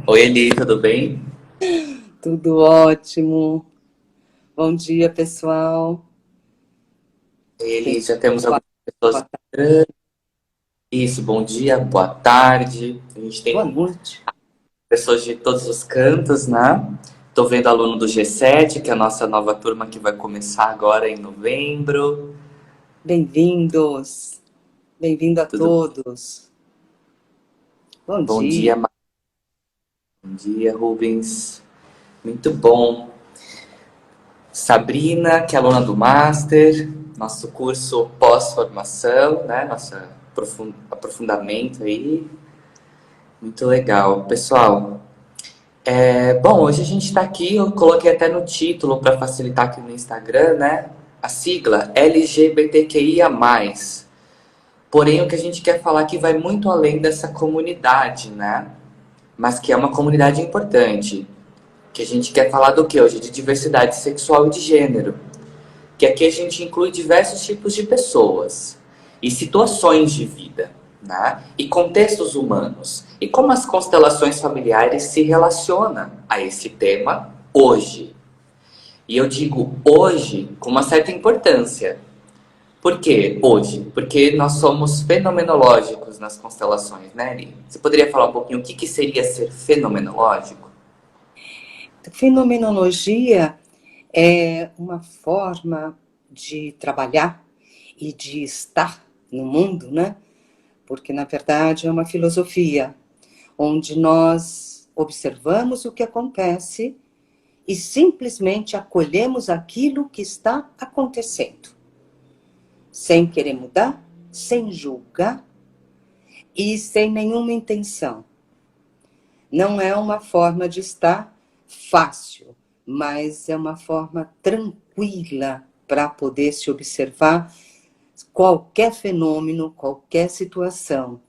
Oi, Eli, tudo bem? Tudo ótimo. Bom dia, pessoal. Oi, Quem Eli, já temos boa, algumas pessoas boa tarde, entrando. Isso, bom dia, boa tarde. A gente boa tem noite. pessoas de todos os cantos, né? Tô vendo aluno do G7, que é a nossa nova turma que vai começar agora em novembro. Bem-vindos. Bem-vindo a Tudo todos. Bom bom dia. dia, bom dia, Rubens. Muito bom. Sabrina, que é aluna do Master, nosso curso pós-formação, né? Nosso aprofundamento aí. Muito legal. Pessoal, bom, hoje a gente está aqui, eu coloquei até no título para facilitar aqui no Instagram, né? A sigla LGBTQIA+. Porém, o que a gente quer falar aqui vai muito além dessa comunidade, né? Mas que é uma comunidade importante. Que a gente quer falar do que hoje? De diversidade sexual e de gênero. Que aqui a gente inclui diversos tipos de pessoas e situações de vida, né? E contextos humanos. E como as constelações familiares se relacionam a esse tema hoje. E eu digo hoje com uma certa importância. Por que hoje? Porque nós somos fenomenológicos nas constelações, né, Eli? Você poderia falar um pouquinho o que, que seria ser fenomenológico? Fenomenologia é uma forma de trabalhar e de estar no mundo, né? Porque, na verdade, é uma filosofia onde nós observamos o que acontece e simplesmente acolhemos aquilo que está acontecendo, sem querer mudar, sem julgar e sem nenhuma intenção. Não é uma forma de estar fácil, mas é uma forma tranquila para poder se observar qualquer fenômeno, qualquer situação.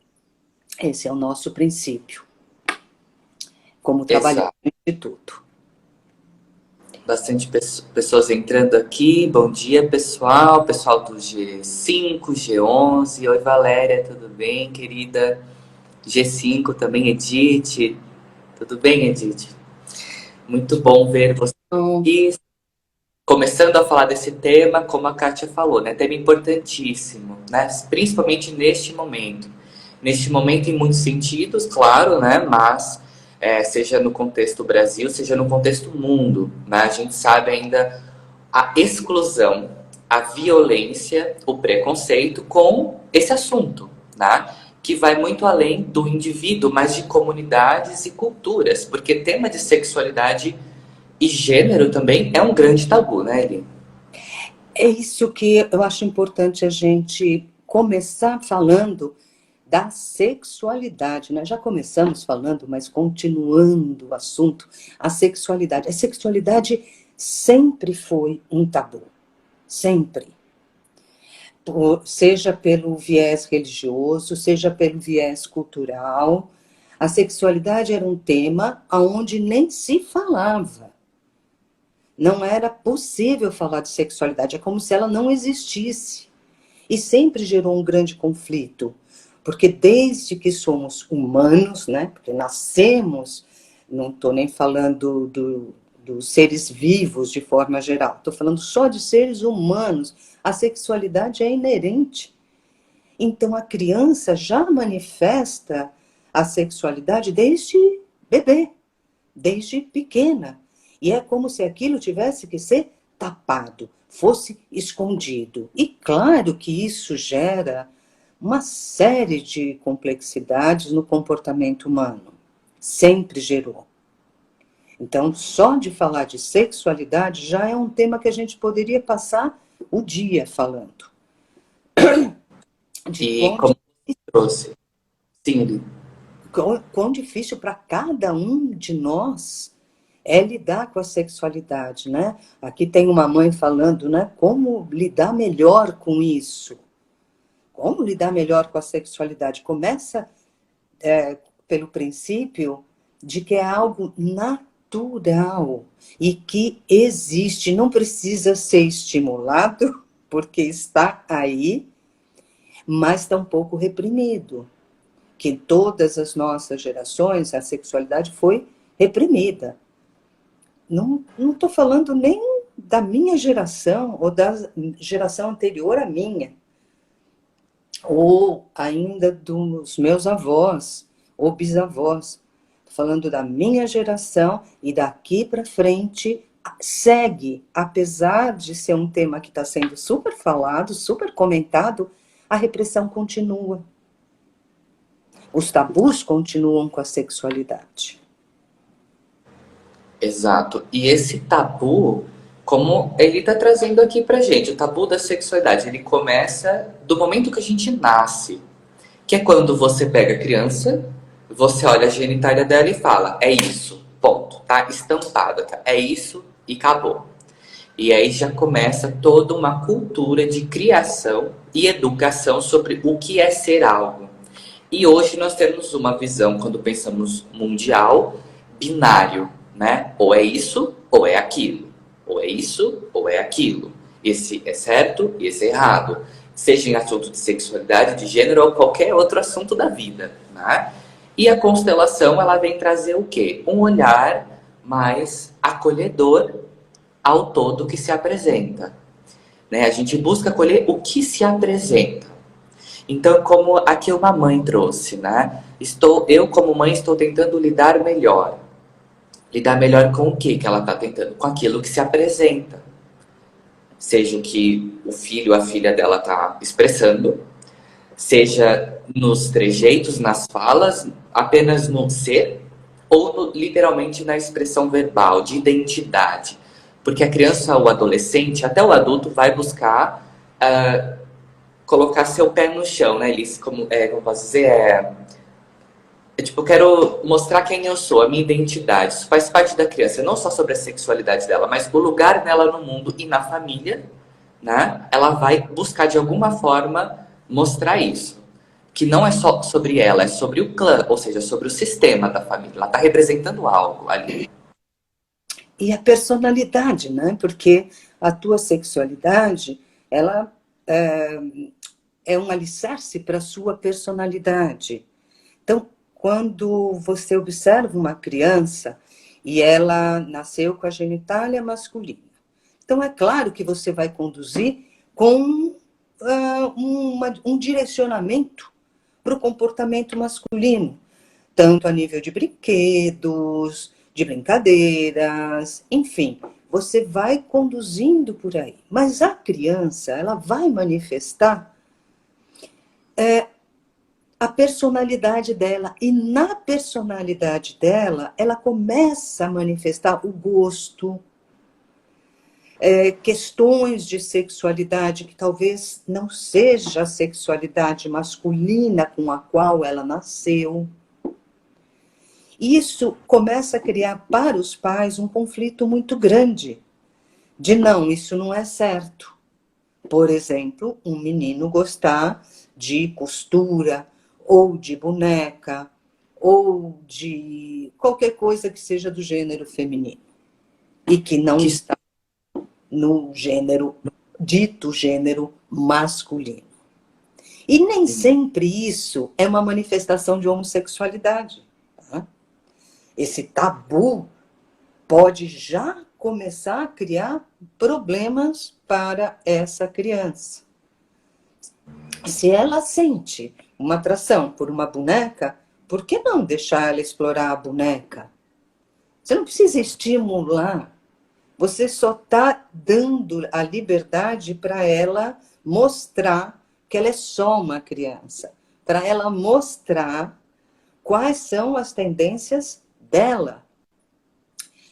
Esse é o nosso princípio, como trabalhamos Exato. no Instituto. Bastante pessoas entrando aqui. Bom dia, pessoal. Pessoal do G5, G11. Oi, Valéria, tudo bem, querida? G5 também, Edith. Tudo bem, Edith? Muito bom ver você Então, aqui. Começando a falar desse tema, como a Kátia falou, né? Tema importantíssimo, né? Principalmente neste momento. Neste momento, em muitos sentidos, claro, né? Mas seja no contexto Brasil, seja no contexto mundo, né? A gente sabe ainda a exclusão, a violência, o preconceito com esse assunto, né? Que vai muito além do indivíduo, mas de comunidades e culturas, porque tema de sexualidade e gênero também é um grande tabu, né, Eli? é isso que eu acho importante a gente começar falando da sexualidade, né? Já começamos falando, mas continuando o assunto, a sexualidade. A sexualidade sempre foi um tabu, sempre. Seja pelo viés religioso, seja pelo viés cultural, a sexualidade era um tema aonde nem se falava. Não era possível falar de sexualidade, é como se ela não existisse. E sempre gerou um grande conflito, porque desde que somos humanos, né, porque nascemos, não estou nem falando dos seres vivos de forma geral, estou falando só de seres humanos, a sexualidade é inerente. Então a criança já manifesta a sexualidade desde bebê, desde pequena. E é como se aquilo tivesse que ser tapado, fosse escondido. E claro que isso gera uma série de complexidades no comportamento humano. Sempre gerou. Então, só de falar de sexualidade já é um tema que a gente poderia passar o dia falando. De E como você trouxe, sim, Eli. quão difícil para cada um de nós é lidar com a sexualidade, né? Aqui tem uma mãe falando, né? Como lidar melhor com isso? Como lidar melhor com a sexualidade? Começa pelo princípio de que é algo natural e que existe, não precisa ser estimulado, porque está aí, mas está um pouco reprimido. que em todas as nossas gerações a sexualidade foi reprimida. Não estou falando nem da minha geração ou da geração anterior à minha, ou ainda dos meus avós ou bisavós. Estou falando da minha geração e daqui para frente segue, apesar de ser um tema que está sendo super falado, super comentado, a repressão continua. Os tabus continuam com a sexualidade. Exato. E esse tabu, como ele está trazendo aqui pra gente, o tabu da sexualidade, ele começa do momento que a gente nasce, que é quando você pega a criança, você olha a genitália dela e fala, é isso, ponto, tá estampado, tá? É isso e acabou. E aí já começa toda uma cultura de criação e educação sobre o que é ser algo. E hoje nós temos uma visão, quando pensamos mundial, binário, né? Ou é isso, ou é aquilo. Ou é isso, ou é aquilo. Esse é certo e esse é errado. Seja em assunto de sexualidade, de gênero ou qualquer outro assunto da vida, né? E a constelação, ela vem trazer o quê? Um olhar mais acolhedor ao todo que se apresenta, né? A gente busca acolher o que se apresenta. Então, como aqui uma mãe trouxe, né? Eu como mãe estou tentando lidar melhor. Lidar melhor com o que ela está tentando? Com aquilo que se apresenta. Seja o que o filho ou a filha dela está expressando, seja nos trejeitos, nas falas, apenas no ser, ou literalmente na expressão verbal, de identidade. Porque a criança ou o adolescente, até o adulto, vai buscar colocar seu pé no chão, né, Elis? Como posso dizer? Eu quero mostrar quem eu sou, a minha identidade. Isso faz parte da criança, não só sobre a sexualidade dela, mas o lugar dela no mundo e na família, né? Ela vai buscar, de alguma forma, mostrar isso. Que não é só sobre ela, é sobre o clã, ou seja, sobre o sistema da família. Ela está representando algo ali. E a personalidade, né? Porque a tua sexualidade, ela é um alicerce para a sua personalidade. Então, quando você observa uma criança e ela nasceu com a genitália masculina, então é claro que você vai conduzir com um direcionamento para o comportamento masculino, tanto a nível de brinquedos, de brincadeiras, enfim, você vai conduzindo por aí. Mas a criança, ela vai manifestar a personalidade dela, e na personalidade dela, ela começa a manifestar o gosto, questões de sexualidade que talvez não seja a sexualidade masculina com a qual ela nasceu. Isso começa a criar para os pais um conflito muito grande, de não, isso não é certo. Por exemplo, um menino gostar de costura, ou de boneca, ou de qualquer coisa que seja do gênero feminino, e que não está no gênero, dito gênero masculino. E nem sempre isso é uma manifestação de homossexualidade. Tá? Esse tabu pode já começar a criar problemas para essa criança. Se ela sente uma atração por uma boneca, por que não deixar ela explorar a boneca? Você não precisa estimular. Você só está dando a liberdade para ela mostrar que ela é só uma criança. Para ela mostrar quais são as tendências dela.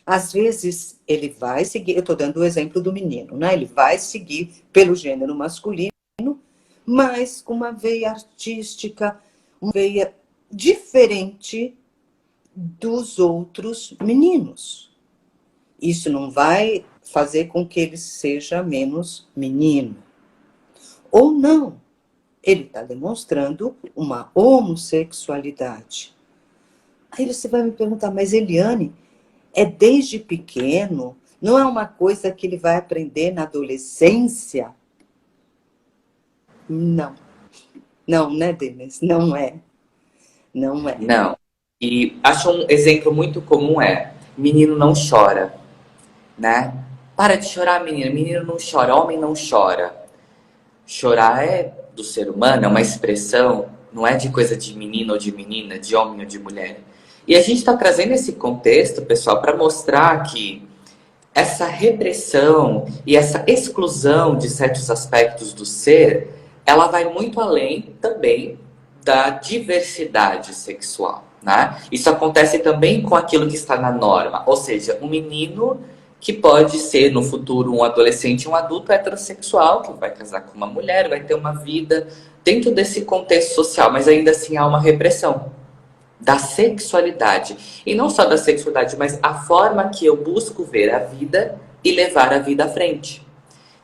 Às vezes, ele vai seguir, eu estou dando o exemplo do menino, né? Ele vai seguir pelo gênero masculino, mas com uma veia artística, uma veia diferente dos outros meninos. Isso não vai fazer com que ele seja menos menino. Ou não. Ele está demonstrando uma homossexualidade. Aí você vai me perguntar, mas Eliane, é desde pequeno? Não é uma coisa que ele vai aprender na adolescência? Não. Não, né, Denise? Não é. Não é. Não. E acho um exemplo muito comum é, menino não chora, né? Para de chorar, menino. Menino não chora, homem não chora. Chorar é do ser humano, é uma expressão, não é de coisa de menino ou de menina, de homem ou de mulher. E a gente está trazendo esse contexto, pessoal, para mostrar que essa repressão e essa exclusão de certos aspectos do ser, ela vai muito além também da diversidade sexual, né? Isso acontece também com aquilo que está na norma, ou seja, um menino que pode ser no futuro um adolescente, um adulto heterossexual que vai casar com uma mulher, vai ter uma vida dentro desse contexto social, mas ainda assim há uma repressão da sexualidade. E não só da sexualidade, mas a forma que eu busco ver a vida e levar a vida à frente.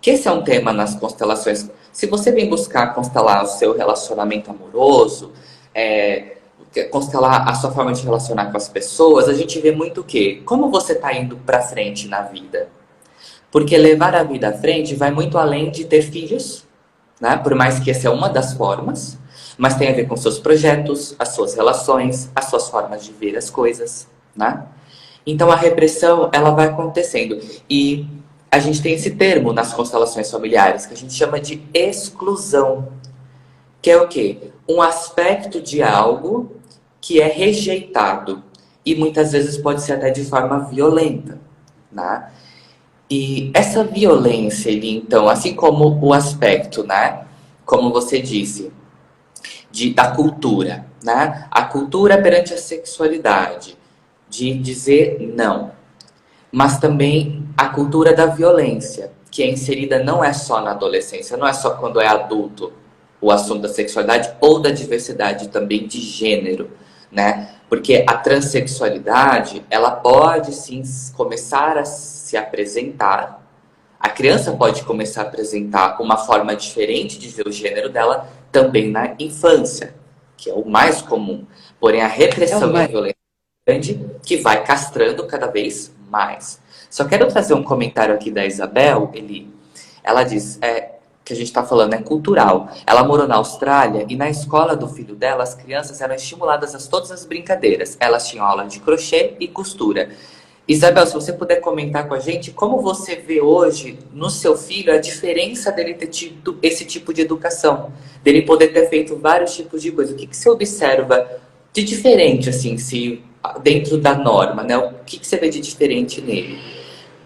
Que esse é um tema nas constelações. Se você vem buscar constelar o seu relacionamento amoroso, constelar a sua forma de relacionar com as pessoas, a gente vê muito o quê? Como você está indo para frente na vida. Porque levar a vida à frente vai muito além de ter filhos, né? Por mais que essa é uma das formas, mas tem a ver com seus projetos, as suas relações, as suas formas de ver as coisas, né? Então a repressão, ela vai acontecendo. E a gente tem esse termo nas constelações familiares que a gente chama de exclusão, que é o quê? Um aspecto de algo que é rejeitado e muitas vezes pode ser até de forma violenta, né? E essa violência, então, assim como o aspecto, né? Como você disse, da cultura, né? A cultura perante a sexualidade, de dizer não. Mas também a cultura da violência, que é inserida não é só na adolescência, não é só quando é adulto o assunto da sexualidade ou da diversidade também de gênero, né? Porque a transexualidade, ela pode sim começar a se apresentar. A criança pode começar a apresentar uma forma diferente de ver o gênero dela também na infância, que é o mais comum. Porém, a É repressão e a uma. violência é grande que vai castrando cada vez mais. Só quero trazer um comentário aqui da Isabel, Eli. Ela diz que a gente está falando é cultural. Ela morou na Austrália e na escola do filho dela, as crianças eram estimuladas a todas as brincadeiras. Elas tinham aula de crochê e costura. Isabel, se você puder comentar com a gente, como você vê hoje no seu filho a diferença dele ter tido esse tipo de educação, dele poder ter feito vários tipos de coisa. O que, que você observa de diferente, assim, se dentro da norma, né? O que, que você vê de diferente nele?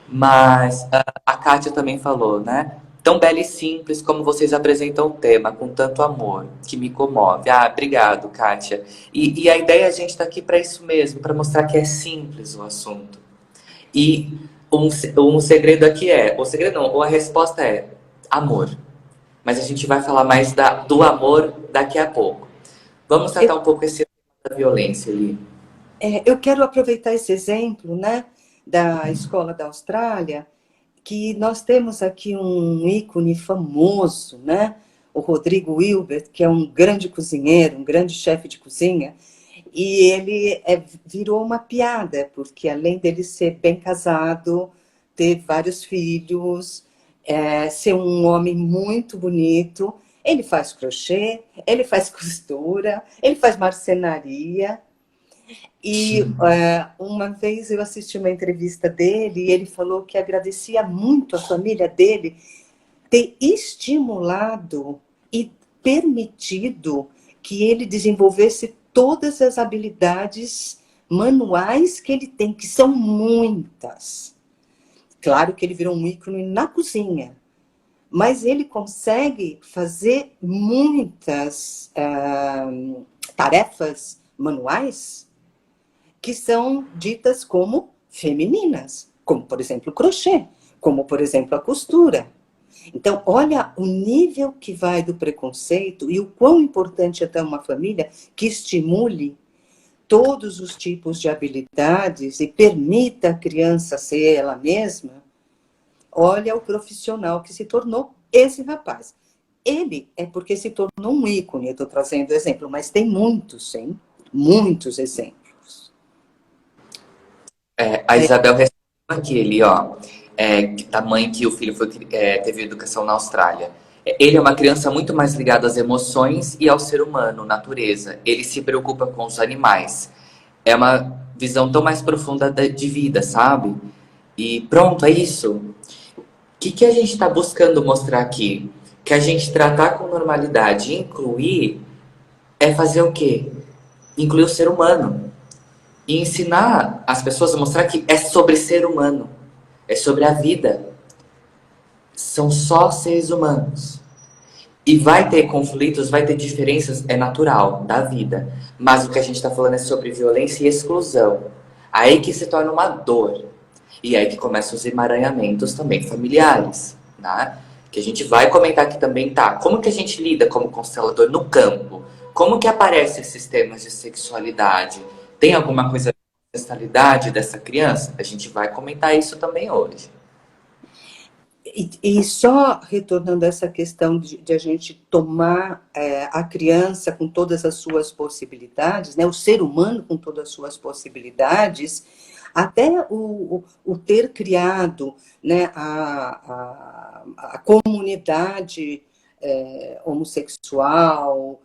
Mas a Kátia também falou, né? Tão bela e simples como vocês apresentam o tema, com tanto amor, que me comove. Ah, obrigado, Kátia. E a ideia, a gente está aqui para isso mesmo, para mostrar que é simples o assunto. E um segredo aqui o segredo não, ou a resposta é amor. Mas a gente vai falar mais do amor daqui a pouco. Vamos Eu, tratar um pouco esse tema da violência ali. eu quero aproveitar esse exemplo, né, da escola da Austrália, que nós temos aqui um ícone famoso, né, o Rodrigo Hilbert, que é um grande cozinheiro, um grande chefe de cozinha, e ele virou uma piada, porque além dele ser bem casado, ter vários filhos, ser um homem muito bonito, ele faz crochê, ele faz costura, ele faz marcenaria. E uma vez eu assisti uma entrevista dele e ele falou que agradecia muito a família dele ter estimulado e permitido que ele desenvolvesse todas as habilidades manuais que ele tem, que são muitas. Claro que ele virou um ícone na cozinha, mas ele consegue fazer muitas tarefas manuais que são ditas como femininas, como, por exemplo, o crochê, como, por exemplo, a costura. Então, olha o nível que vai do preconceito e o quão importante é ter uma família que estimule todos os tipos de habilidades e permita a criança ser ela mesma. Olha o profissional que se tornou esse rapaz. Ele é porque se tornou um ícone, eu estou trazendo exemplo, mas tem muitos, sim, muitos exemplos. A Isabel responde aqui, ó, da mãe que o filho teve educação na Austrália. Ele é uma criança muito mais ligada às emoções e ao ser humano, natureza. Ele se preocupa com os animais. É uma visão tão mais profunda de vida, sabe? E pronto, é isso. O que a gente está buscando mostrar aqui? Que a gente tratar com normalidade e incluir é fazer o quê? Incluir o ser humano. E ensinar as pessoas a mostrar que é sobre ser humano. É sobre a vida. São só seres humanos. E vai ter conflitos, vai ter diferenças, é natural da vida. Mas o que a gente está falando é sobre violência e exclusão. Aí que se torna uma dor. E aí que começam os emaranhamentos também familiares, né? Que a gente vai comentar aqui também, tá? Como que a gente lida como constelador no campo? Como que aparecem esses temas de sexualidade? Tem alguma coisa da ancestralidade dessa criança? A gente vai comentar isso também hoje. E só retornando a essa questão de a gente tomar a criança com todas as suas possibilidades, né, o ser humano com todas as suas possibilidades, até o ter criado, né, a comunidade homossexual,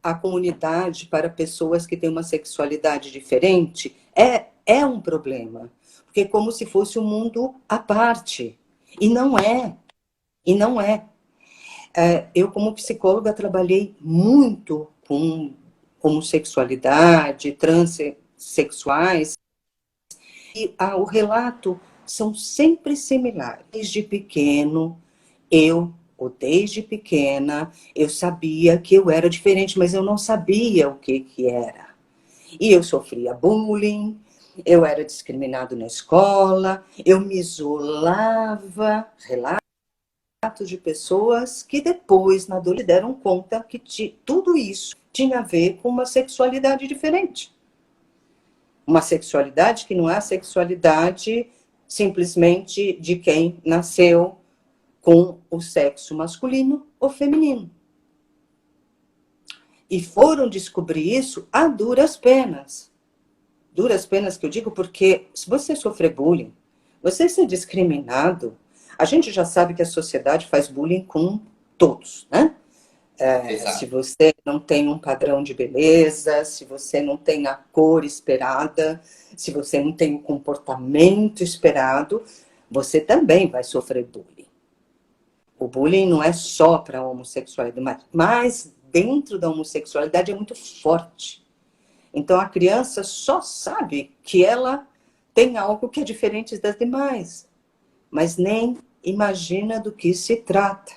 a comunidade para pessoas que têm uma sexualidade diferente, é um problema. Porque é como se fosse um mundo à parte. E não é. E não é. Eu, como psicóloga, trabalhei muito com homossexualidade, transexuais, e o relato são sempre similares. Desde pequeno, ou desde pequena, eu sabia que eu era diferente, mas eu não sabia o que era. E eu sofria bullying, eu era discriminado na escola, eu me isolava, relatos de pessoas que depois, na adolescência, deram conta que tudo isso tinha a ver com uma sexualidade diferente. Uma sexualidade que não é a sexualidade simplesmente de quem nasceu com o sexo masculino ou feminino. E foram descobrir isso a duras penas. Duras penas que eu digo porque se você sofrer bullying, você ser discriminado, a gente já sabe que a sociedade faz bullying com todos, né? Se você não tem um padrão de beleza, se você não tem a cor esperada, se você não tem o comportamento esperado, você também vai sofrer bullying. O bullying não é só para a homossexualidade, mas dentro da homossexualidade é muito forte. Então a criança só sabe que ela tem algo que é diferente das demais, mas nem imagina do que se trata.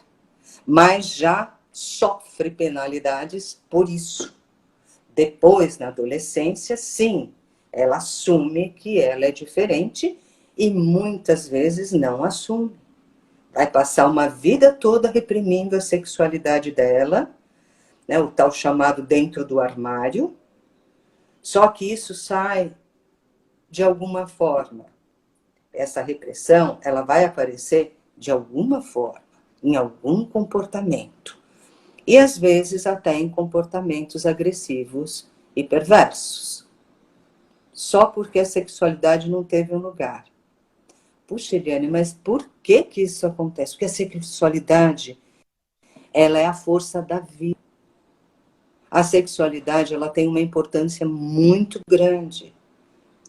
Mas já sofre penalidades por isso. Depois, na adolescência, sim, ela assume que ela é diferente e muitas vezes não assume. Vai passar uma vida toda reprimindo a sexualidade dela, né, o tal chamado dentro do armário, só que isso sai de alguma forma. Essa repressão, ela vai aparecer de alguma forma, em algum comportamento. E às vezes até em comportamentos agressivos e perversos. Só porque a sexualidade não teve um lugar. Puxa, Eliane, mas por que isso acontece? Porque a sexualidade, ela é a força da vida. A sexualidade, ela tem uma importância muito grande.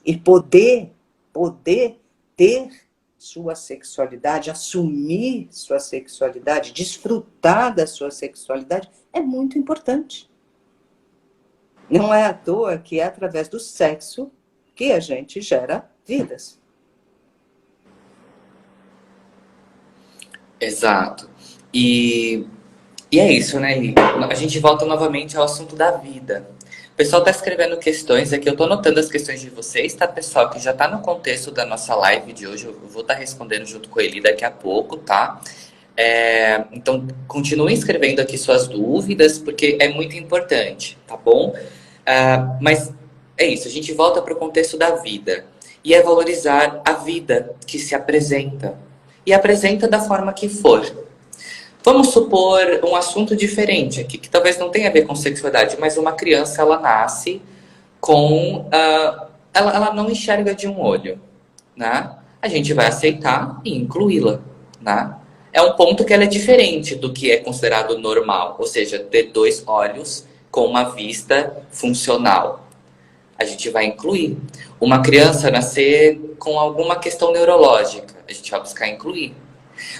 E poder ter sua sexualidade, assumir sua sexualidade, desfrutar da sua sexualidade, é muito importante. Não é à toa que é através do sexo que a gente gera vidas. Exato. E é isso, né, Li? A gente volta novamente ao assunto da vida. O pessoal tá escrevendo questões aqui, eu tô anotando as questões de vocês, tá, pessoal? Que já tá no contexto da nossa live de hoje, eu vou estar respondendo junto com ele daqui a pouco, tá? Então, continuem escrevendo aqui suas dúvidas, porque é muito importante, tá bom? Mas é isso, a gente volta para o contexto da vida. E é valorizar a vida que se apresenta. E apresenta da forma que for. Vamos supor um assunto diferente aqui, que talvez não tenha a ver com sexualidade, mas uma criança, ela nasce com... ela não enxerga de um olho, né? A gente vai aceitar e incluí-la, né? é um ponto que ela é diferente do que é considerado normal, ou seja, ter dois olhos com uma vista funcional. A gente vai incluir. Uma criança nascer com alguma questão neurológica, a gente vai buscar incluir.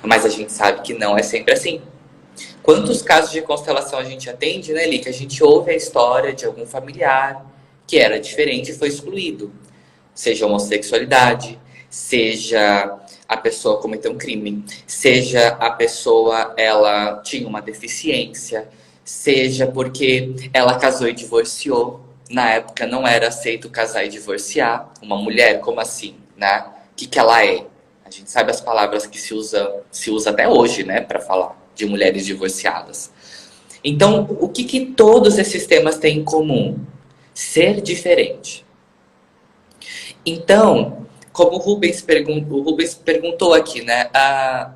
Mas a gente sabe que não é sempre assim. Quantos casos de constelação a gente atende, né, Li? Que a gente ouve a história de algum familiar que era diferente e foi excluído. Seja homossexualidade, seja a pessoa cometeu um crime, seja a pessoa ela tinha uma deficiência, seja porque ela casou e divorciou. Na época não era aceito casar e divorciar. Uma mulher, como assim, né? O que ela é? A gente sabe as palavras que se usa até hoje, né, para falar de mulheres divorciadas. Então, o que todos esses temas têm em comum? Ser diferente. Então, como o Rubens perguntou aqui, né?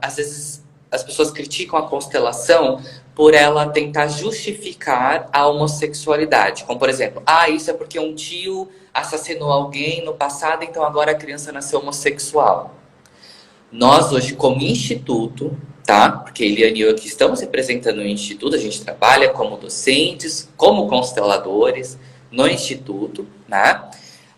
Às vezes as pessoas criticam a constelação por ela tentar justificar a homossexualidade. Como, por exemplo, isso é porque um tio assassinou alguém no passado, então agora a criança nasceu homossexual. Nós hoje, como instituto, tá? Porque Eliane e eu aqui estamos representando o instituto, a gente trabalha como docentes, como consteladores no instituto, né?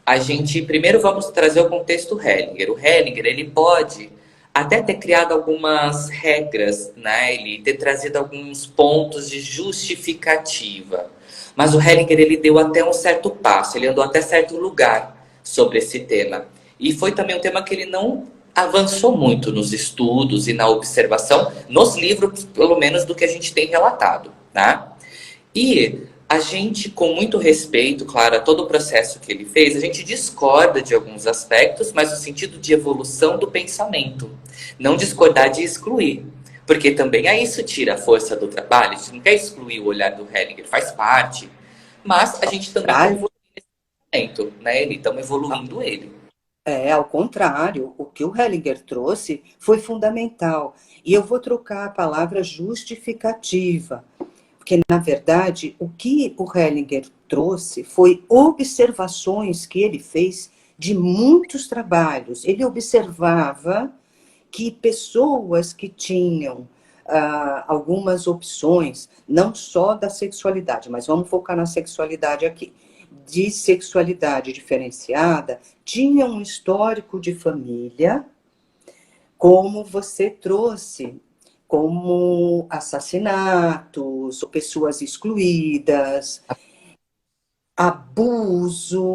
A gente primeiro vamos trazer o contexto Hellinger. O Hellinger, ele pode até ter criado algumas regras, né? Ele ter trazido alguns pontos de justificativa. Mas o Hellinger, ele deu até um certo passo, ele andou até certo lugar sobre esse tema. E foi também um tema que ele não avançou muito nos estudos e na observação, nos livros, pelo menos, do que a gente tem relatado, né? E a gente, com muito respeito, claro, a todo o processo que ele fez, a gente discorda de alguns aspectos, mas no sentido de evolução do pensamento. Não discordar de excluir. Porque também a isso tira a força do trabalho. A gente não quer excluir o olhar do Hellinger, faz parte. Mas a gente também está evoluindo esse pensamento, né? Estamos evoluindo ele. Ao contrário, o que o Hellinger trouxe foi fundamental. E eu vou trocar a palavra justificativa. Porque, na verdade, o que o Hellinger trouxe foi observações que ele fez de muitos trabalhos. Ele observava que pessoas que tinham algumas opções, não só da sexualidade, mas vamos focar na sexualidade aqui, de sexualidade diferenciada, tinham um histórico de família, como você trouxe, como assassinatos, pessoas excluídas, abusos,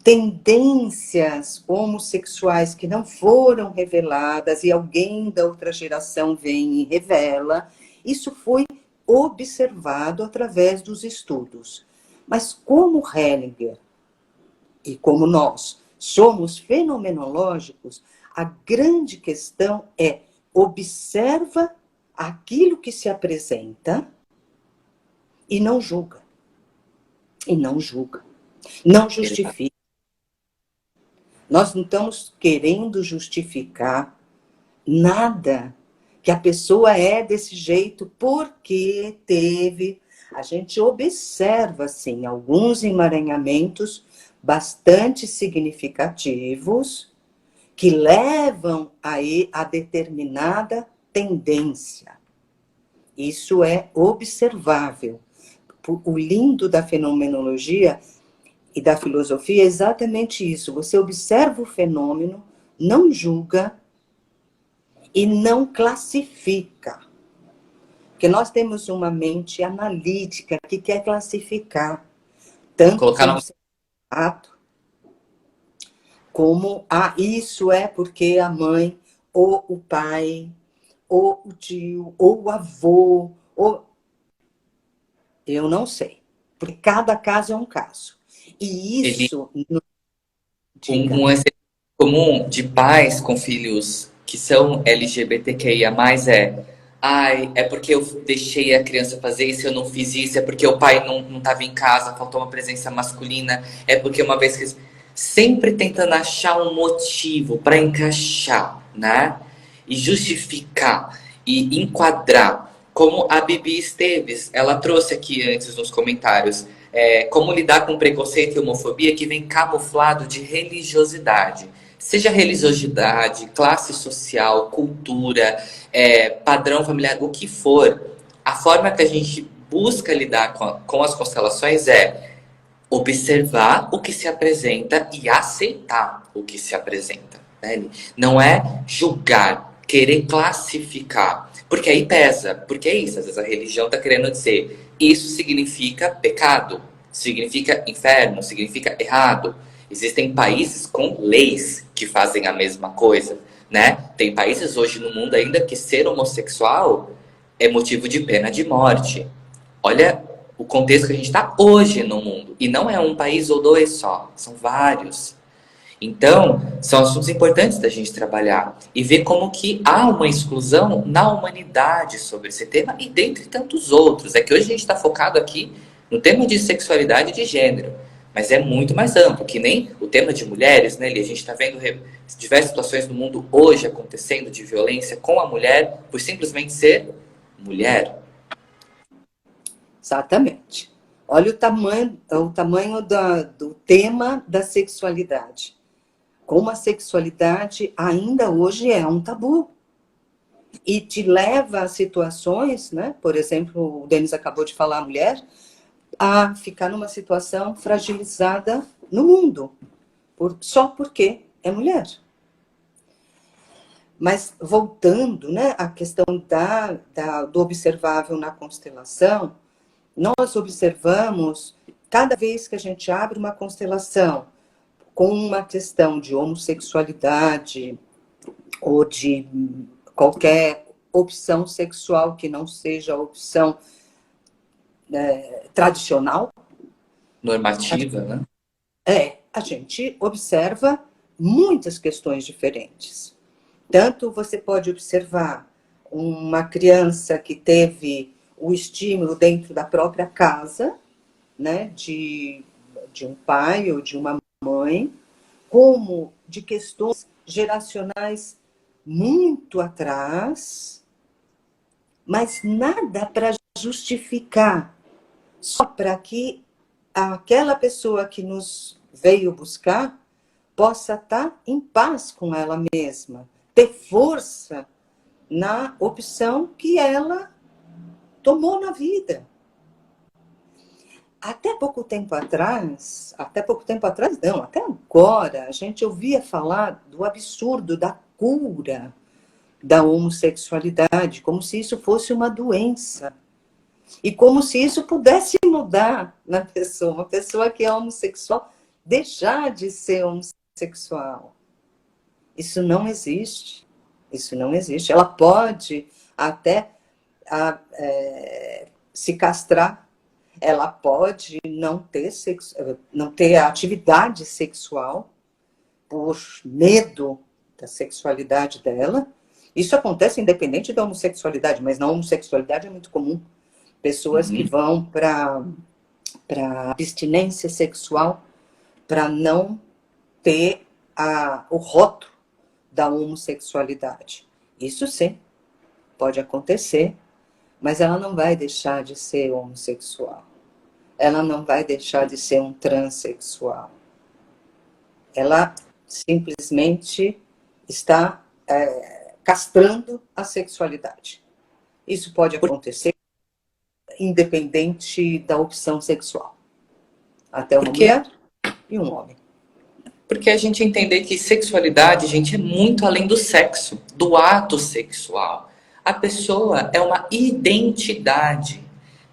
tendências homossexuais que não foram reveladas e alguém da outra geração vem e revela. Isso foi observado através dos estudos. Mas como Hellinger e como nós somos fenomenológicos, a grande questão é observa aquilo que se apresenta e não julga. E não julga. Não justifica. Nós não estamos querendo justificar nada que a pessoa é desse jeito porque teve. A gente observa, assim, alguns emaranhamentos bastante significativos que levam a determinada tendência. Isso é observável. O lindo da fenomenologia e da filosofia é exatamente isso. Você observa o fenômeno, não julga e não classifica. Porque nós temos uma mente analítica que quer classificar tanto Colocar o ato como isso é porque a mãe, ou o pai, ou o tio, ou o avô, ou... Eu não sei. Porque cada caso é um caso. E isso... Um exemplo comum de pais com filhos que são LGBTQIA+, é porque eu deixei a criança fazer isso, eu não fiz isso, é porque o pai não estava em casa, faltou uma presença masculina, é porque uma vez que... Sempre tentando achar um motivo para encaixar, né? E justificar, e enquadrar. Como a Bibi Esteves, ela trouxe aqui antes nos comentários. como lidar com preconceito e homofobia que vem camuflado de religiosidade. Seja religiosidade, classe social, cultura, padrão familiar, o que for, a forma que a gente busca lidar com as constelações é observar o que se apresenta e aceitar o que se apresenta. Né? Não é julgar, querer classificar. Porque aí pesa. Porque é isso. Às vezes a religião está querendo dizer isso significa pecado, significa inferno, significa errado. Existem países com leis que fazem a mesma coisa. Né? Tem países hoje no mundo ainda que ser homossexual é motivo de pena de morte. Olha o contexto que a gente está hoje no mundo. E não é um país ou dois só, são vários. Então, são assuntos importantes da gente trabalhar e ver como que há uma exclusão na humanidade sobre esse tema e dentre tantos outros. É que hoje a gente está focado aqui no tema de sexualidade e de gênero, mas é muito mais amplo, que nem o tema de mulheres, né? A gente está vendo diversas situações no mundo hoje acontecendo de violência com a mulher por simplesmente ser mulher. Exatamente. Olha o tamanho do tema da sexualidade. Como a sexualidade ainda hoje é um tabu. E te leva a situações, né? Por exemplo, o Denis acabou de falar, a mulher, a ficar numa situação fragilizada no mundo, só porque é mulher. Mas voltando, né, à questão do observável na constelação, nós observamos, cada vez que a gente abre uma constelação com uma questão de homossexualidade ou de qualquer opção sexual que não seja a opção tradicional. Normativa, né? A gente observa muitas questões diferentes. Tanto você pode observar uma criança que teve o estímulo dentro da própria casa, né, de um pai ou de uma mãe, como de questões geracionais muito atrás, mas nada para justificar, só para que aquela pessoa que nos veio buscar possa estar em paz com ela mesma, ter força na opção que ela tomou na vida. Até pouco tempo atrás não, até agora, a gente ouvia falar do absurdo da cura da homossexualidade, como se isso fosse uma doença. E como se isso pudesse mudar na pessoa, uma pessoa que é homossexual, deixar de ser homossexual. Isso não existe. Isso não existe. Ela pode até se castrar. Ela pode não ter atividade sexual por medo da sexualidade dela. Isso acontece independente da homossexualidade, mas na homossexualidade é muito comum. Pessoas que vão para abstinência sexual para não ter o rótulo da homossexualidade. Isso sim, pode acontecer, mas ela não vai deixar de ser homossexual. Ela não vai deixar de ser um transexual. Ela simplesmente está castrando a sexualidade. Isso pode acontecer independente da opção sexual. Até uma mulher e um homem. Porque a gente entender que sexualidade, gente, é muito além do sexo, do ato sexual. A pessoa é uma identidade,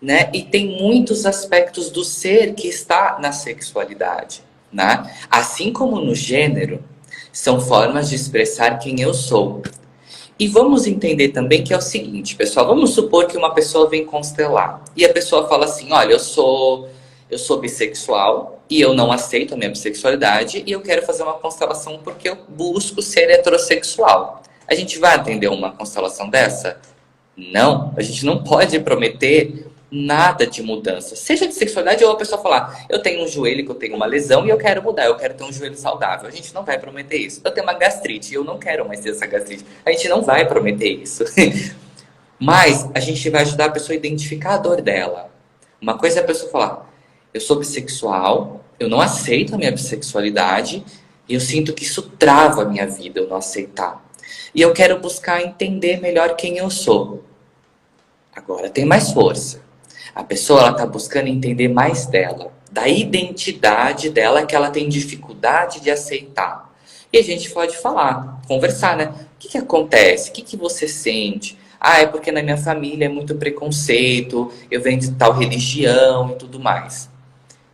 né? E tem muitos aspectos do ser que está na sexualidade, né? Assim como no gênero, são formas de expressar quem eu sou. E vamos entender também que é o seguinte, pessoal, vamos supor que uma pessoa vem constelar e a pessoa fala assim, olha, eu sou bissexual e eu não aceito a minha bissexualidade e eu quero fazer uma constelação porque eu busco ser heterossexual. A gente vai atender uma constelação dessa? Não, a gente não pode prometer nada de mudança. Seja de sexualidade ou a pessoa falar, eu tenho um joelho que eu tenho uma lesão e eu quero mudar, eu quero ter um joelho saudável. A gente não vai prometer isso. Eu tenho uma gastrite e eu não quero mais ter essa gastrite. A gente não vai prometer isso. Mas a gente vai ajudar a pessoa a identificar a dor dela. Uma coisa é a pessoa falar, eu sou bissexual, eu não aceito a minha bissexualidade e eu sinto que isso trava a minha vida, eu não aceitar. E eu quero buscar entender melhor quem eu sou. Agora tem mais força. A pessoa ela está buscando entender mais dela, da identidade dela que ela tem dificuldade de aceitar. E a gente pode falar, conversar, né? O que acontece? O que você sente? Ah, é porque na minha família é muito preconceito, eu venho de tal religião e tudo mais.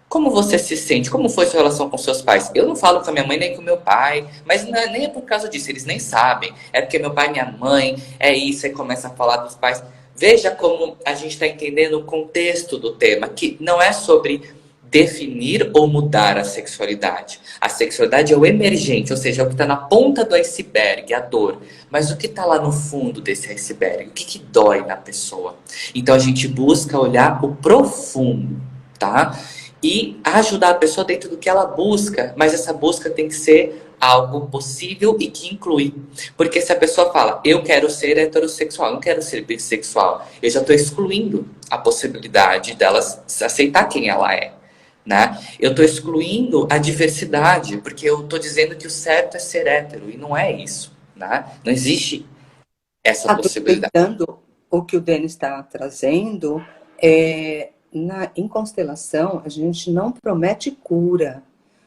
Como você se sente? Como foi sua relação com seus pais? Eu não falo com a minha mãe nem com meu pai, mas nem é por causa disso, eles nem sabem. É porque meu pai e minha mãe, é isso, aí começa a falar dos pais. Veja como a gente está entendendo o contexto do tema, que não é sobre definir ou mudar a sexualidade. A sexualidade é o emergente, ou seja, é o que está na ponta do iceberg, a dor. Mas o que está lá no fundo desse iceberg? O que dói na pessoa? Então a gente busca olhar o profundo, tá? E ajudar a pessoa dentro do que ela busca, mas essa busca tem que ser algo possível e que inclui. Porque se a pessoa fala, eu quero ser heterossexual, não quero ser bissexual, eu já estou excluindo a possibilidade dela aceitar quem ela é. Né? Eu estou excluindo a diversidade, porque eu estou dizendo que o certo é ser hétero, e não é isso. Né? Não existe essa possibilidade. Aproveitando o que o Denis está trazendo, em constelação, a gente não promete cura.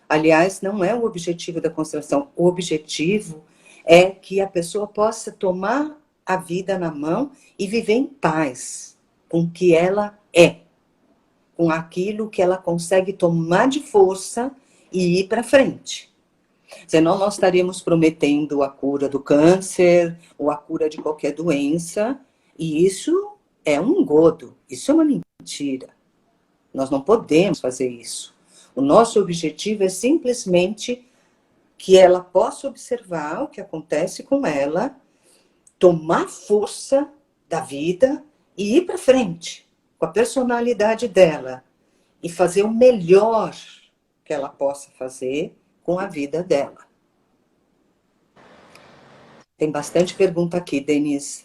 Aliás, não é o objetivo da constelação. O objetivo é que a pessoa possa tomar a vida na mão e viver em paz com o que ela é, com aquilo que ela consegue tomar de força e ir para frente. Senão nós estaríamos prometendo a cura do câncer ou a cura de qualquer doença, e isso é um engodo, isso é uma mentira. Nós não podemos fazer isso. O nosso objetivo é simplesmente que ela possa observar o que acontece com ela, tomar força da vida e ir para frente com a personalidade dela e fazer o melhor que ela possa fazer com a vida dela. Tem bastante pergunta aqui, Denise.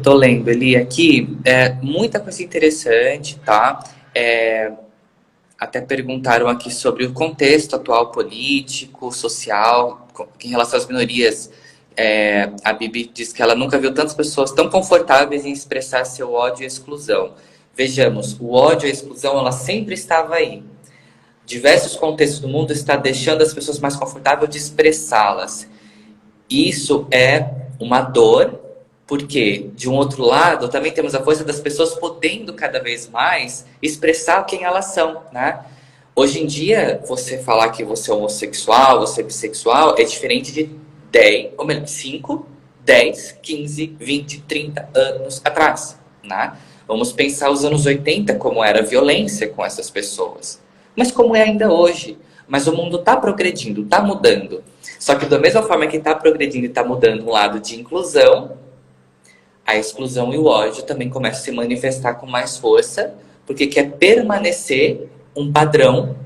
Tô lendo, Eli, aqui, muita coisa interessante, tá? Até perguntaram aqui sobre o contexto atual político, social, em relação às minorias. A Bibi diz que ela nunca viu tantas pessoas tão confortáveis em expressar seu ódio e exclusão. Vejamos, o ódio e a exclusão, ela sempre estava aí. Diversos contextos do mundo está deixando as pessoas mais confortáveis de expressá-las. Isso é uma dor, porque, de um outro lado, também temos a força das pessoas podendo cada vez mais expressar quem elas são, né? Hoje em dia, você falar que você é homossexual, você é bissexual, é diferente de 10, ou melhor, 5, 10, 15, 20, 30 anos atrás, né? Vamos pensar os anos 80, como era a violência com essas pessoas. Mas como é ainda hoje. Mas o mundo está progredindo, está mudando. Só que da mesma forma que está progredindo e está mudando um lado de inclusão, a exclusão e o ódio também começam a se manifestar com mais força, porque quer permanecer um padrão,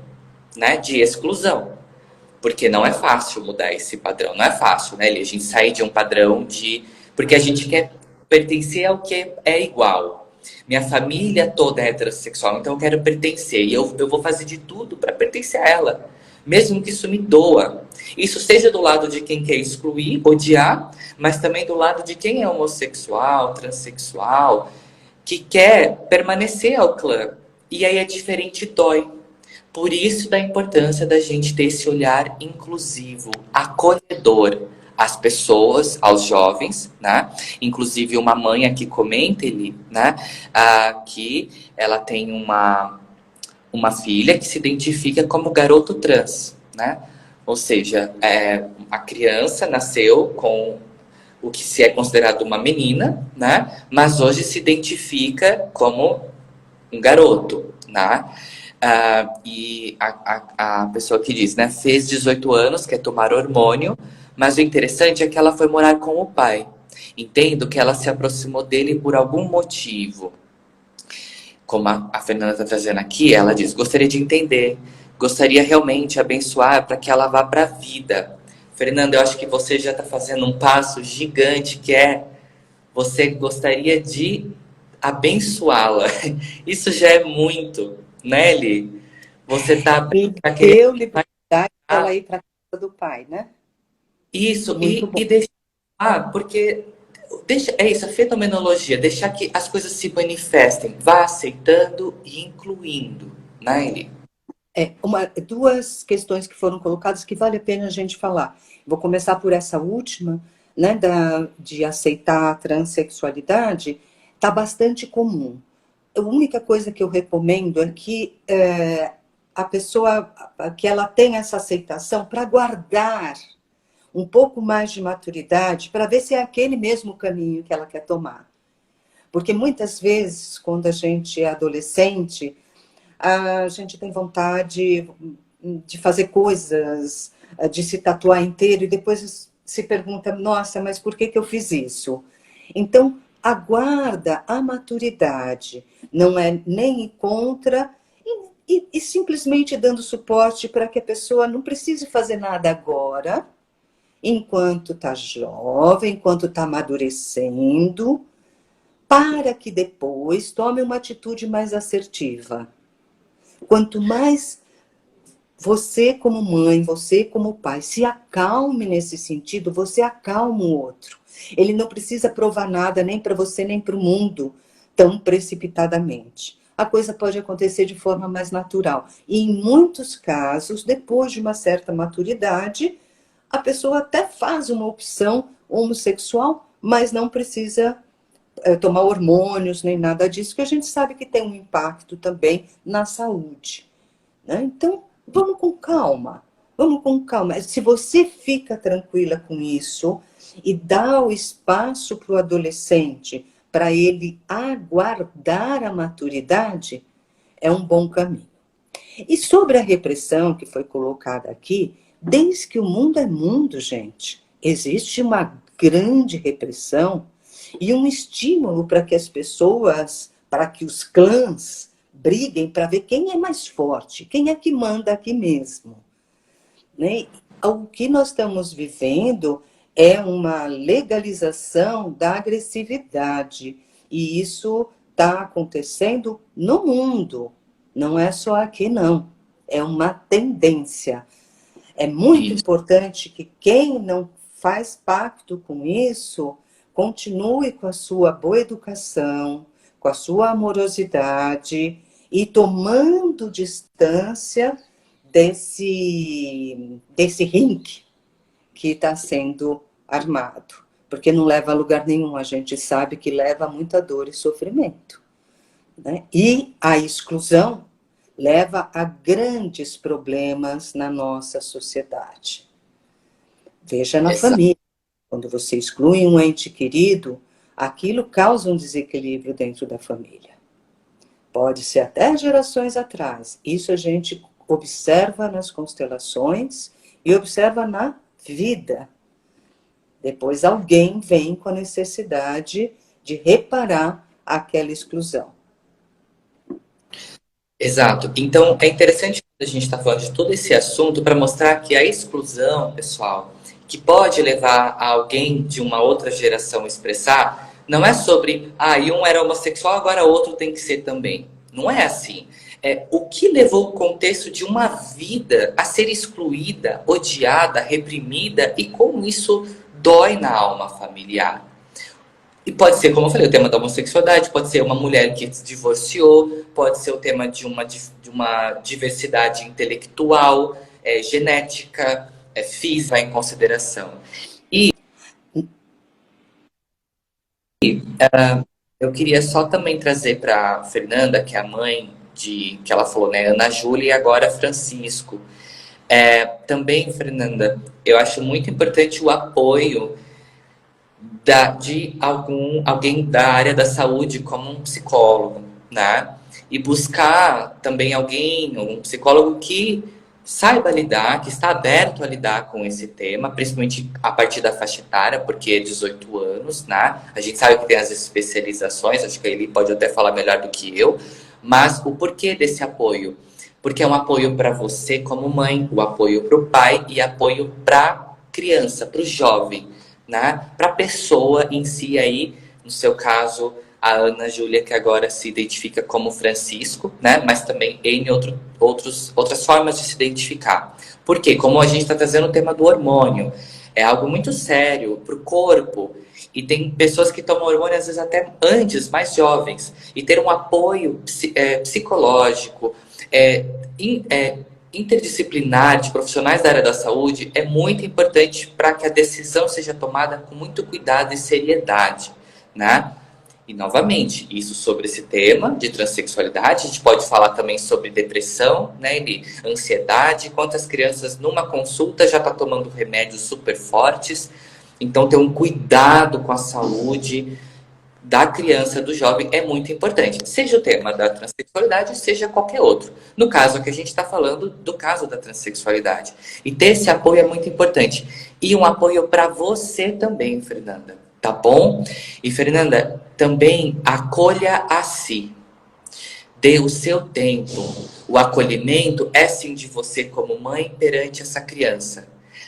né, de exclusão. Porque não é fácil mudar esse padrão, não é fácil, né? A gente sair de um padrão de... Porque a gente quer pertencer ao que é igual. Minha família toda é heterossexual, então eu quero pertencer. E eu vou fazer de tudo para pertencer a ela. Mesmo que isso me doa. Isso seja do lado de quem quer excluir, odiar, mas também do lado de quem é homossexual, transexual, que quer permanecer ao clã. E aí é diferente, dói. Por isso da importância da gente ter esse olhar inclusivo, acolhedor às pessoas, aos jovens, né? Inclusive uma mãe aqui comenta, ele, né? Que ela tem uma filha que se identifica como garoto trans, né? Ou seja, a criança nasceu com o que se é considerado uma menina, né? Mas hoje se identifica como um garoto, né? E a pessoa que diz, né? Fez 18 anos, quer tomar hormônio, mas o interessante é que ela foi morar com o pai. Entendo que ela se aproximou dele por algum motivo. Como a Fernanda está trazendo aqui, ela diz, gostaria de entender, gostaria realmente de abençoar para que ela vá para a vida. Fernanda, eu acho que você já está fazendo um passo gigante, que é, você gostaria de abençoá-la. Isso já é muito, né, Eli? Você tá E querendo deu liberdade para ela ah, ir para casa do pai, né? isso Muito bom. e deixar, porque deixa, é isso, a fenomenologia, deixar que as coisas se manifestem, vá aceitando e incluindo, né, Eli? Duas questões que foram colocadas que vale a pena a gente falar. Vou começar por essa última, né, de aceitar a transexualidade, está bastante comum. A única coisa que eu recomendo é que a pessoa, que ela tenha essa aceitação para guardar um pouco mais de maturidade, para ver se é aquele mesmo caminho que ela quer tomar. Porque muitas vezes, quando a gente é adolescente, a gente tem vontade de fazer coisas, de se tatuar inteiro e depois se pergunta, nossa, mas por que eu fiz isso? Então, aguarda a maturidade, não é nem ir contra e simplesmente dando suporte para que a pessoa não precise fazer nada agora, enquanto está jovem, enquanto está amadurecendo, para que depois tome uma atitude mais assertiva. Quanto mais você como mãe, você como pai, se acalme nesse sentido, você acalma o outro. Ele não precisa provar nada nem para você nem para o mundo tão precipitadamente. A coisa pode acontecer de forma mais natural. E em muitos casos, depois de uma certa maturidade, a pessoa até faz uma opção homossexual, mas não precisa tomar hormônios nem nada disso, que a gente sabe que tem um impacto também na saúde. Né? Então, vamos com calma. Vamos com calma. Se você fica tranquila com isso e dá o espaço para o adolescente para ele aguardar a maturidade, é um bom caminho. E sobre a repressão que foi colocada aqui, desde que o mundo é mundo, gente, existe uma grande repressão e um estímulo para que as pessoas, para que os clãs briguem para ver quem é mais forte, quem é que manda aqui mesmo. Né? O que nós estamos vivendo é uma legalização da agressividade. E isso está acontecendo no mundo. Não é só aqui, não. É uma tendência. É muito Isso. importante que quem não faz pacto com isso continue com a sua boa educação, com a sua amorosidade e tomando distância desse ringue que está sendo armado. Porque não leva a lugar nenhum, a gente sabe que leva a muita dor e sofrimento. Né? E a exclusão leva a grandes problemas na nossa sociedade. Veja na Exato. família. Quando você exclui um ente querido, aquilo causa um desequilíbrio dentro da família. Pode ser até gerações atrás. Isso a gente observa nas constelações e observa na vida. Depois alguém vem com a necessidade de reparar aquela exclusão. Exato. Então, é interessante a gente estar falando de todo esse assunto para mostrar que a exclusão, pessoal, que pode levar a alguém de uma outra geração expressar, não é sobre, e um era homossexual, agora outro tem que ser também. Não é assim. É o que levou o contexto de uma vida a ser excluída, odiada, reprimida e como isso dói na alma familiar. E pode ser, como eu falei, o tema da homossexualidade, pode ser uma mulher que se divorciou, pode ser o tema de uma diversidade intelectual, genética, física em consideração. E eu queria só também trazer para Fernanda, que é a mãe que ela falou, né, Ana Júlia e agora Francisco. Também, Fernanda, eu acho muito importante o apoio de alguém da área da saúde, como um psicólogo, né? E buscar também alguém, um psicólogo que saiba lidar, que está aberto a lidar com esse tema, principalmente a partir da faixa etária, porque é 18 anos, né? A gente sabe que tem as especializações, acho que ele pode até falar melhor do que eu, mas o porquê desse apoio? Porque é um apoio para você como mãe, o apoio para o pai e apoio para criança, para o jovem, né? Para a pessoa em si aí, no seu caso, a Ana Júlia, que agora se identifica como Francisco, né? Mas também em outras formas de se identificar. Porque, como a gente está trazendo o tema do hormônio, é algo muito sério para o corpo. E tem pessoas que tomam hormônio, às vezes, até antes, mais jovens. E ter um apoio psicológico, é, interdisciplinar de profissionais da área da saúde é muito importante para que a decisão seja tomada com muito cuidado e seriedade, né? E, novamente, isso sobre esse tema de transexualidade. A gente pode falar também sobre depressão, né, e ansiedade. Quantas crianças numa consulta já tá tomando remédios super fortes. Então, ter um cuidado com a saúde da criança, do jovem, é muito importante. Seja o tema da transexualidade, seja qualquer outro. No caso que a gente está falando, do caso da transexualidade. E ter esse apoio é muito importante. E um apoio para você também, Fernanda. Tá bom? E, Fernanda, também acolha a si. Dê o seu tempo. O acolhimento é sim de você como mãe perante essa criança.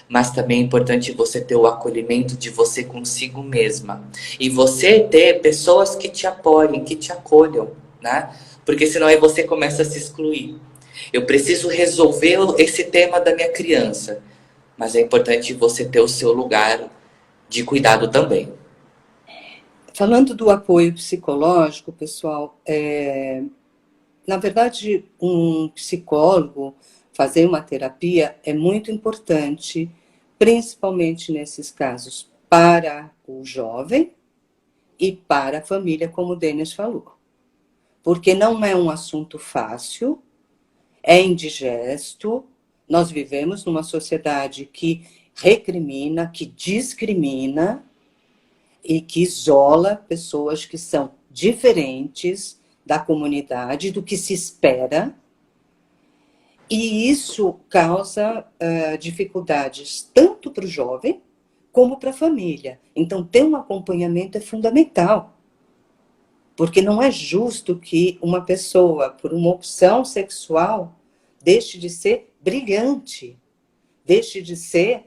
Mas também é importante você ter o acolhimento de você consigo mesma. E você ter pessoas que te apoiem, que te acolham, né? Porque senão aí você começa a se excluir. Eu preciso resolver esse tema da minha criança. Mas é importante você ter o seu lugar de cuidado também. Falando do apoio psicológico, pessoal, na verdade, um psicólogo fazer uma terapia é muito importante, principalmente nesses casos, para o jovem e para a família, como o Denis falou. Porque não é um assunto fácil, é indigesto. Nós vivemos numa sociedade que recrimina, que discrimina e que isola pessoas que são diferentes da comunidade, do que se espera. E isso causa dificuldades tanto para o jovem como para a família. Então, ter um acompanhamento é fundamental. Porque não é justo que uma pessoa, por uma opção sexual, deixe de ser brilhante, deixe de ser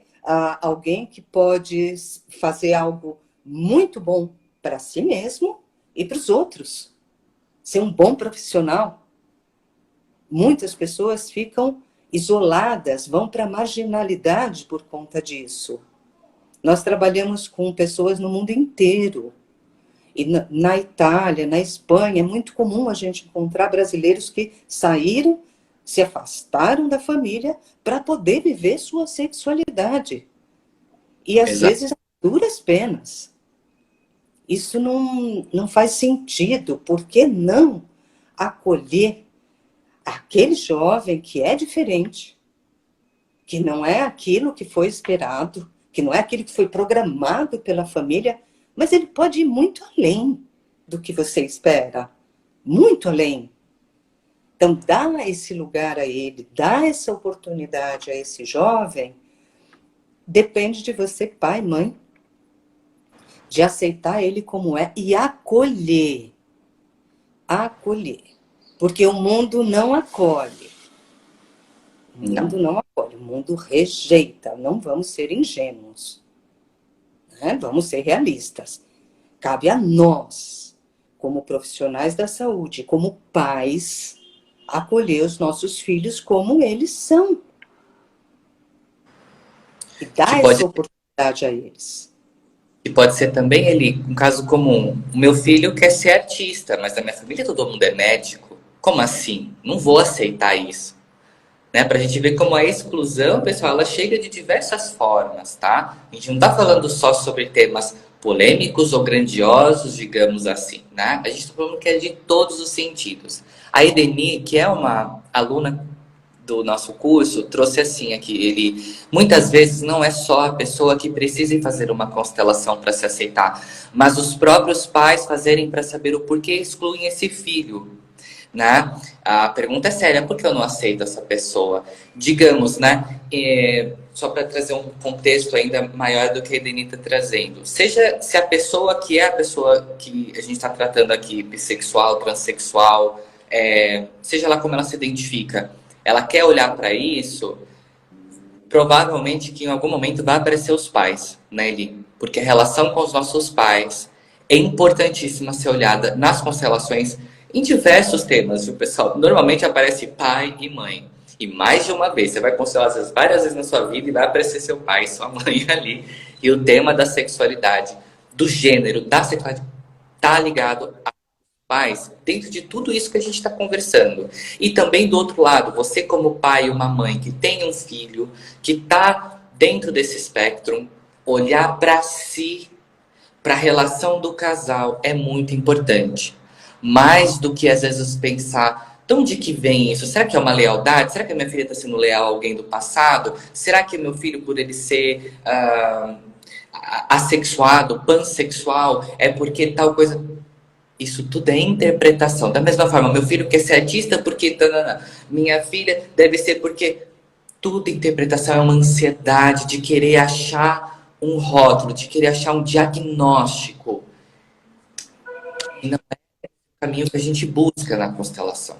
alguém que pode fazer algo muito bom para si mesmo e para os outros. Ser um bom profissional. Muitas pessoas ficam isoladas, vão para a marginalidade por conta disso. Nós trabalhamos com pessoas no mundo inteiro. E na Itália, na Espanha, é muito comum a gente encontrar brasileiros que saíram, se afastaram da família para poder viver sua sexualidade. E às Exato. vezes, a duras penas. Isso não faz sentido. Por que não acolher aquele jovem que é diferente, que não é aquilo que foi esperado, que não é aquilo que foi programado pela família, mas ele pode ir muito além do que você espera. Muito além. Então, dá esse lugar a ele, dá essa oportunidade a esse jovem, depende de você, pai, mãe, de aceitar ele como é e acolher. Acolher. Porque o mundo não acolhe. O mundo não acolhe, o mundo rejeita. Não vamos ser ingênuos. Né? Vamos ser realistas. Cabe a nós, como profissionais da saúde, como pais, acolher os nossos filhos como eles são. E dar essa oportunidade a eles. E pode ser também ele, um caso comum. O meu filho quer ser artista, mas na minha família todo mundo é médico. Como assim? Não vou aceitar isso. Né? Pra gente ver como a exclusão, pessoal, ela chega de diversas formas, tá? A gente não tá falando só sobre temas polêmicos ou grandiosos, digamos assim, né? A gente tá falando que é de todos os sentidos. A Edeni, que é uma aluna do nosso curso, trouxe assim aqui, ele muitas vezes não é só a pessoa que precisa fazer uma constelação para se aceitar, mas os próprios pais fazerem para saber o porquê excluem esse filho, né? A pergunta é séria, por que eu não aceito essa pessoa? Digamos, né? Só para trazer um contexto ainda maior do que a Edeni está trazendo. Seja se a pessoa que é a pessoa que a gente está tratando aqui, bissexual, transexual, seja lá como ela se identifica, ela quer olhar para isso, provavelmente que em algum momento vai aparecer os pais, né, Eli? Porque a relação com os nossos pais é importantíssima ser olhada nas constelações em diversos temas, viu, pessoal? Normalmente aparece pai e mãe. E mais de uma vez, você vai constelar às vezes, várias vezes na sua vida e vai aparecer seu pai e sua mãe ali. E o tema da sexualidade, do gênero, da sexualidade, tá ligado a pais dentro de tudo isso que a gente está conversando. E também do outro lado, você como pai ou uma mãe que tem um filho, que está dentro desse espectro, olhar para si, para a relação do casal é muito importante. Mais do que às vezes pensar, de onde que vem isso? Será que é uma lealdade? Será que a minha filha está sendo leal a alguém do passado? Será que meu filho, por ele ser assexuado, pansexual, é porque tal coisa. Isso tudo é interpretação. Da mesma forma, meu filho quer ser artista porque. Tanana. Minha filha deve ser porque. Tudo interpretação é uma ansiedade de querer achar um rótulo, de querer achar um diagnóstico. E não é o caminho que a gente busca na constelação.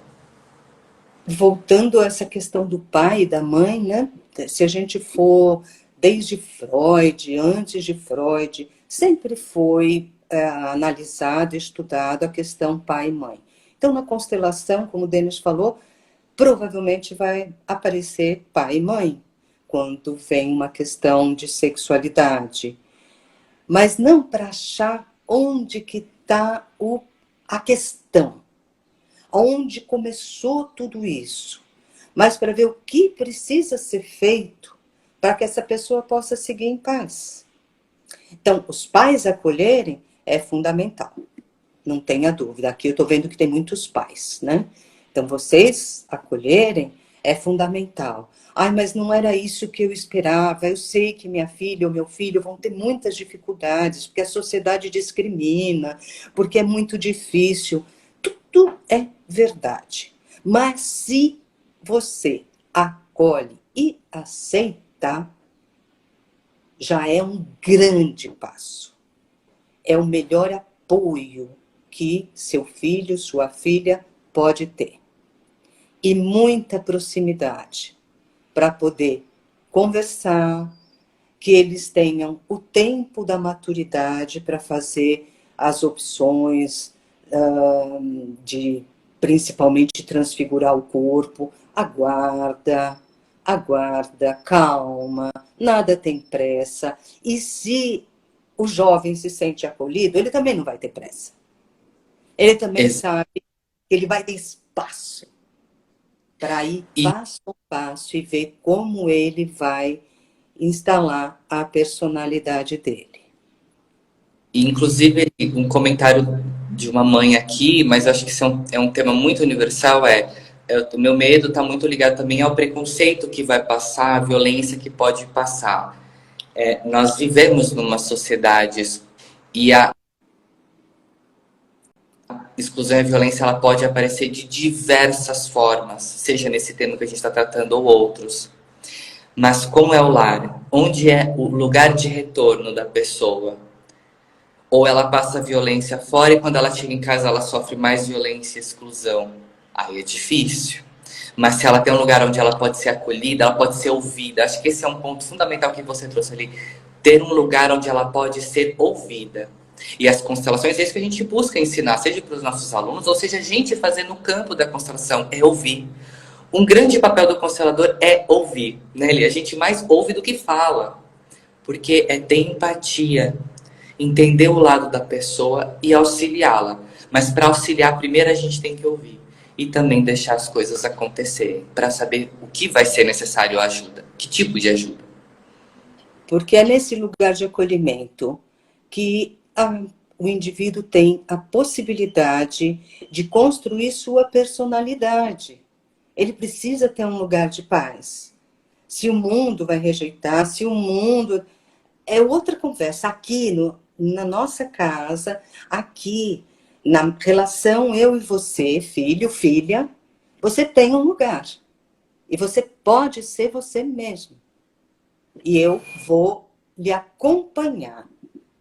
Voltando a essa questão do pai e da mãe, né? Se a gente for desde Freud, antes de Freud, sempre foi analisado, estudado a questão pai e mãe. Então, na constelação, como o Denis falou, provavelmente vai aparecer pai e mãe, quando vem uma questão de sexualidade. Mas não para achar onde que está a questão, onde começou tudo isso, mas para ver o que precisa ser feito para que essa pessoa possa seguir em paz. Então, os pais acolherem é fundamental, não tenha dúvida. Aqui eu estou vendo que tem muitos pais, né? Então, vocês acolherem é fundamental. Ai, mas não era isso que eu esperava. Eu sei que minha filha ou meu filho vão ter muitas dificuldades, porque a sociedade discrimina, porque é muito difícil. Tudo é verdade. Mas se você acolhe e aceita, já é um grande passo. É o melhor apoio que seu filho, sua filha pode ter. E muita proximidade para poder conversar, que eles tenham o tempo da maturidade para fazer as opções de principalmente transfigurar o corpo. Aguarda, aguarda, calma, nada tem pressa. E se o jovem se sente acolhido, ele também não vai ter pressa. Ele também sabe que ele vai ter espaço para ir passo a passo e ver como ele vai instalar a personalidade dele. Inclusive, um comentário de uma mãe aqui, mas acho que isso é um tema muito universal, o meu medo está muito ligado também ao preconceito que vai passar, à violência que pode passar. Nós vivemos numa sociedade e a exclusão e a violência ela pode aparecer de diversas formas, seja nesse tema que a gente está tratando ou outros. Mas como é o lar? Onde é o lugar de retorno da pessoa? Ou ela passa violência fora e quando ela chega em casa ela sofre mais violência e exclusão? Aí é difícil. Mas se ela tem um lugar onde ela pode ser acolhida, ela pode ser ouvida. Acho que esse é um ponto fundamental que você trouxe ali. Ter um lugar onde ela pode ser ouvida. E as constelações é isso que a gente busca ensinar, seja para os nossos alunos, ou seja, a gente fazer no campo da constelação, é ouvir. Um grande papel do constelador é ouvir, né, Eli? A gente mais ouve do que fala, porque é ter empatia, entender o lado da pessoa e auxiliá-la. Mas para auxiliar, primeiro a gente tem que ouvir e também deixar as coisas acontecerem, para saber o que vai ser necessário ajuda, que tipo de ajuda. Porque é nesse lugar de acolhimento que o indivíduo tem a possibilidade de construir sua personalidade. Ele precisa ter um lugar de paz. Se o mundo vai rejeitar, se o mundo... É outra conversa. Aqui, na nossa casa, aqui, na relação eu e você, filho, filha, você tem um lugar. E você pode ser você mesmo. E eu vou lhe acompanhar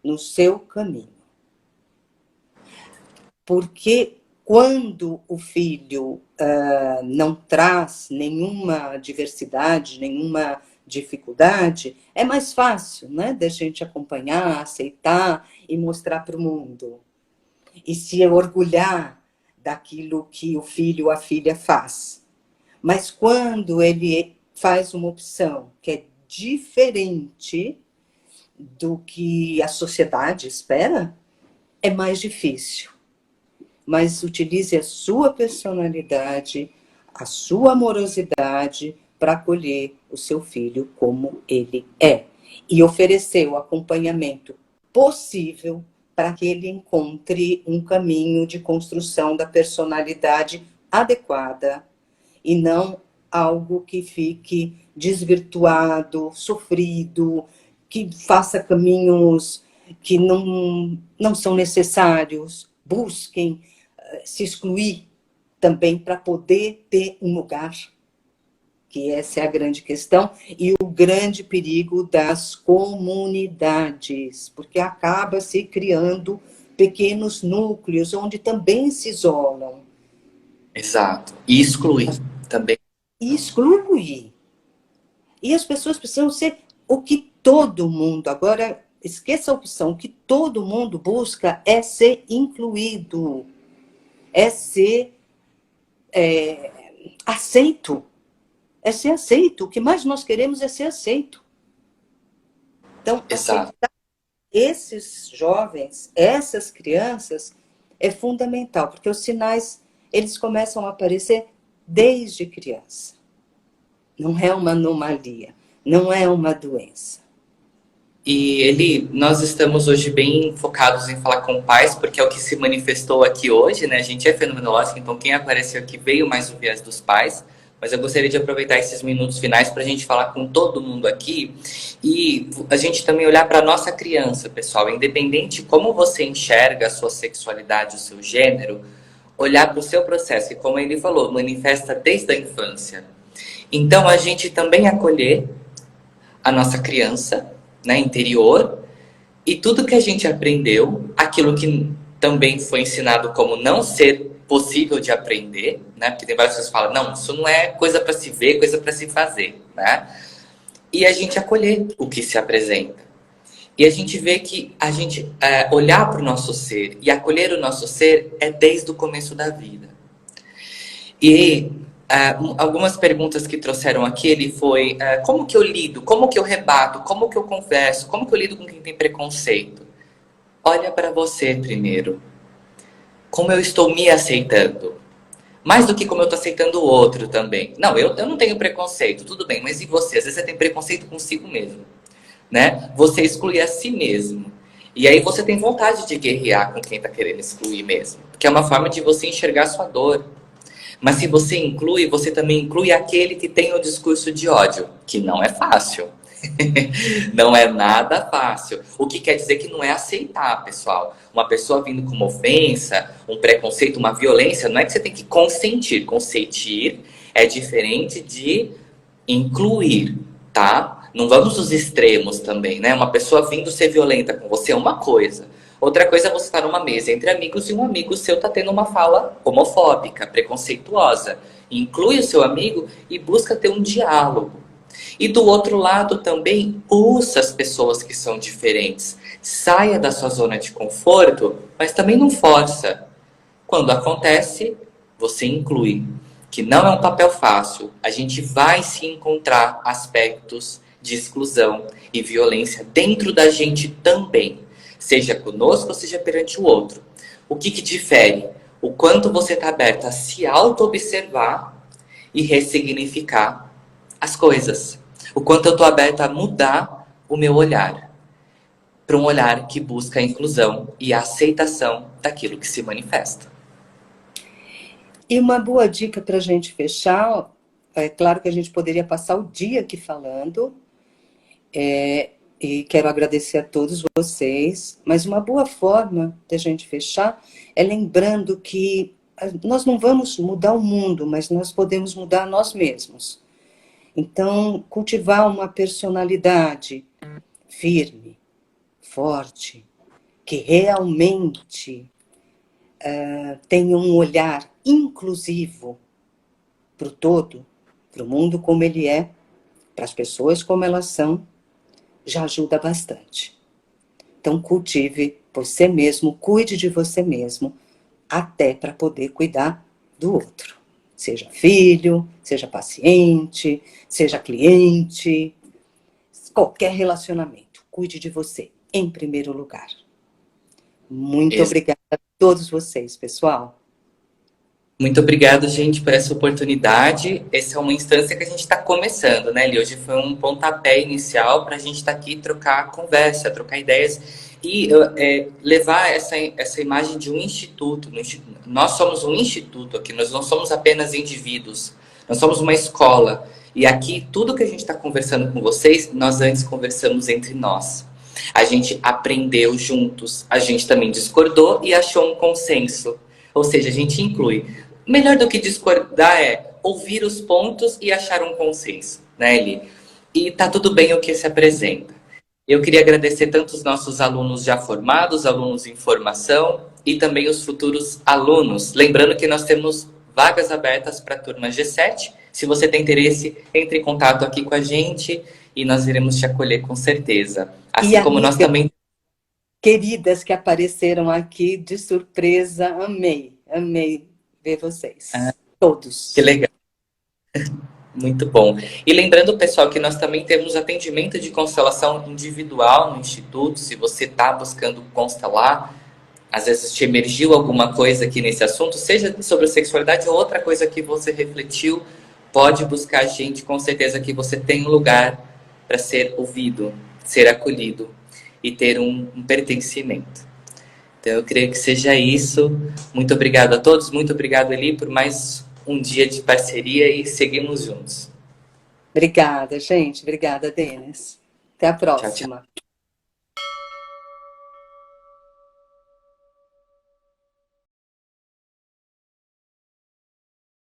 no seu caminho. Porque quando o filho não traz nenhuma diversidade, nenhuma dificuldade, é mais fácil, né, da gente acompanhar, aceitar e mostrar para o mundo. E se orgulhar daquilo que o filho ou a filha faz. Mas quando ele faz uma opção que é diferente do que a sociedade espera, é mais difícil. Mas utilize a sua personalidade, a sua amorosidade para acolher o seu filho como ele é. E oferecer o acompanhamento possível para que ele encontre um caminho de construção da personalidade adequada e não algo que fique desvirtuado, sofrido, que faça caminhos que não são necessários. Busquem se excluir também para poder ter um lugar, que essa é a grande questão, e o grande perigo das comunidades, porque acaba se criando pequenos núcleos onde também se isolam. Exato. E excluir também. E exclui. E as pessoas precisam ser o que todo mundo, agora esqueça a opção, o que todo mundo busca é ser incluído, é ser aceito. É ser aceito. O que mais nós queremos é ser aceito. Então, Exato. aceitar esses jovens, essas crianças, é fundamental, porque os sinais, eles começam a aparecer desde criança. Não é uma anomalia, não é uma doença. E nós estamos hoje bem focados em falar com pais, porque é o que se manifestou aqui hoje, né? A gente é fenomenológico, então quem apareceu aqui veio mais o viés dos pais. Mas eu gostaria de aproveitar esses minutos finais para a gente falar com todo mundo aqui e a gente também olhar para a nossa criança, pessoal. Independente de como você enxerga a sua sexualidade, o seu gênero, olhar para o seu processo, e como ele falou, manifesta desde a infância. Então, a gente também acolher a nossa criança, né, interior, e tudo que a gente aprendeu, aquilo que também foi ensinado como não ser possível de aprender, né? Porque tem várias pessoas que falam, não, isso não é coisa para se ver, coisa para se fazer, né? E a gente acolher o que se apresenta. E a gente vê que a gente olhar para o nosso ser e acolher o nosso ser é desde o começo da vida. E algumas perguntas que trouxeram aqui, ele foi, como que eu lido, como que eu rebato, como que eu converso, como que eu lido com quem tem preconceito? Olha para você primeiro. Como eu estou me aceitando? Mais do que como eu estou aceitando o outro também. Não, eu não tenho preconceito, tudo bem, mas e você? Às vezes você tem preconceito consigo mesmo, né? Você exclui a si mesmo. E aí você tem vontade de guerrear com quem está querendo excluir mesmo. Porque é uma forma de você enxergar sua dor. Mas se você inclui, você também inclui aquele que tem o discurso de ódio, que não é fácil. Não é nada fácil. O que quer dizer que não é aceitar, pessoal. Uma pessoa vindo com uma ofensa, um preconceito, uma violência, não é que você tem que consentir. Consentir é diferente de incluir, tá? Não vamos nos extremos também, né? Uma pessoa vindo ser violenta com você é uma coisa. Outra coisa é você estar numa mesa entre amigos e um amigo seu tá tendo uma fala homofóbica, preconceituosa. Inclui o seu amigo e busca ter um diálogo. E do outro lado também, ouça as pessoas que são diferentes. Saia da sua zona de conforto, mas também não força. Quando acontece, você inclui. Que não é um papel fácil. A gente vai se encontrar aspectos de exclusão e violência dentro da gente também. Seja conosco ou seja perante o outro. O que difere? O quanto você está aberto a se auto-observar e ressignificar as coisas. O quanto eu estou aberto a mudar o meu olhar para um olhar que busca a inclusão e a aceitação daquilo que se manifesta. E uma boa dica para a gente fechar, é claro que a gente poderia passar o dia aqui falando, e quero agradecer a todos vocês, mas uma boa forma de a gente fechar é lembrando que nós não vamos mudar o mundo, mas nós podemos mudar nós mesmos. Então, cultivar uma personalidade firme, forte, que realmente tenha um olhar inclusivo para o todo, para o mundo como ele é, para as pessoas como elas são, já ajuda bastante. Então, cultive você mesmo, cuide de você mesmo, até para poder cuidar do outro. Seja filho, seja paciente, seja cliente, qualquer relacionamento. Cuide de você, em primeiro lugar. Muito obrigada a todos vocês, pessoal. Muito obrigado, gente, por essa oportunidade. Essa é uma instância que a gente está começando, né, Li? Hoje foi um pontapé inicial para a gente estar aqui trocar conversa, trocar ideias e levar essa imagem de um instituto. Nós somos um instituto aqui, nós não somos apenas indivíduos, nós somos uma escola. E aqui, tudo que a gente está conversando com vocês, nós antes conversamos entre nós. A gente aprendeu juntos, a gente também discordou e achou um consenso. Ou seja, a gente inclui. Melhor do que discordar é ouvir os pontos e achar um consenso, né, Eli? E tá tudo bem o que se apresenta. Eu queria agradecer tanto os nossos alunos já formados, alunos em formação e também os futuros alunos. Lembrando que nós temos vagas abertas para a turma G7. Se você tem interesse, entre em contato aqui com a gente e nós iremos te acolher com certeza. Assim como nós também... Queridas que apareceram aqui de surpresa, amei ver vocês. Todos. Que legal. Muito bom. E lembrando, pessoal, que nós também temos atendimento de constelação individual no Instituto. Se você está buscando constelar, às vezes te emergiu alguma coisa aqui nesse assunto, seja sobre sexualidade ou outra coisa que você refletiu, pode buscar a gente. Com certeza que você tem um lugar para ser ouvido, ser acolhido e ter um pertencimento. Então, eu creio que seja isso. Muito obrigado a todos. Muito obrigado, Eli, por mais um dia de parceria e seguimos juntos. Obrigada, gente. Obrigada, Denis. Até a próxima. Tchau, tchau.